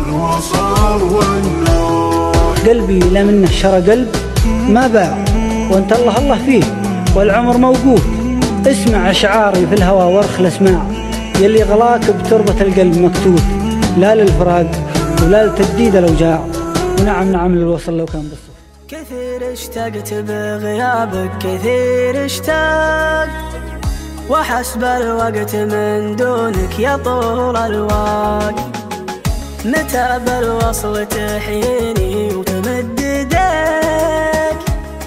الوصل والنور. قلبي لا منه شرى قلب ما باع، وانت الله الله فيه والعمر موقوف. اسمع اشعاري في الهوى وارخ الاسماع، يلي غلاك بتربة القلب مكتوب. لا للفراق ولا لتجديد الاوجاع، ونعم نعم للوصل لو كان بالصدفة. كثير اشتقت بغيابك، كثير اشتاق، وحسب الوقت من دونك يطول الوقت. متى بالوصل تحييني وتمد يديك،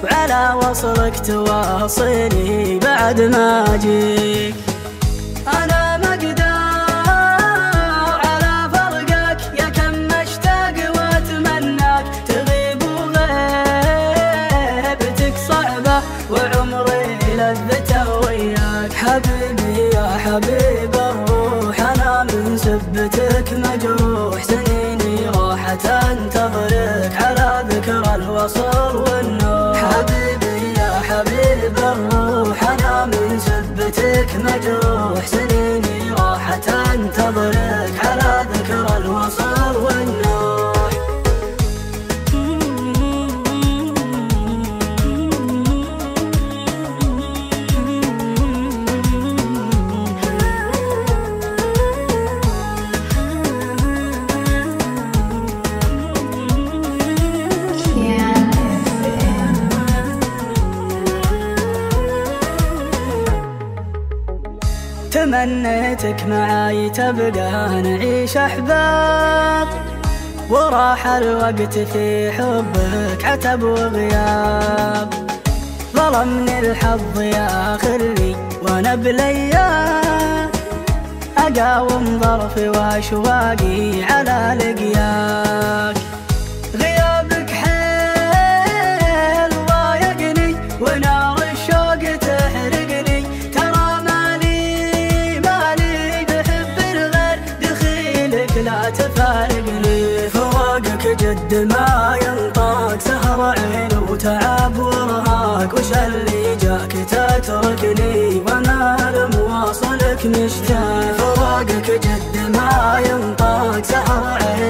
وعلى وصلك تواصلني بعد ما اجيك. انا مقدار على فرقك، يا كم اشتاق واتمناك تغيب، وغيبتك صعبة وعمري لذته وياك. حبيبي يا حبيب الروح، انا من سبتك مجروح، سنيني راحت انتظرك على ذكر الوصل والنور. حبيبي يا حبيب الروح، انا من سبتك مجروح، سنيني راحت انتظرك على ذكر الوصل والنور. تمنيتك معاي تبقى نعيش أحباب، وراح الوقت في حبك عتب وغياب. ظلمني الحظ يا خلي وانا بلياك، اقاوم ظرفي واشواقي على لقياك. غيابك حيل ضايقني ونار الشوق تحرقني، ترى مالي بحب الغير دخيلك لا تفارقني. فراقك جد ما ينطاق، سهر عين وتعب وارهاق، وش اللي جاك تتركني وانا لمواصلك مشتاق. فراقك جد ما ينطاق، سهر عين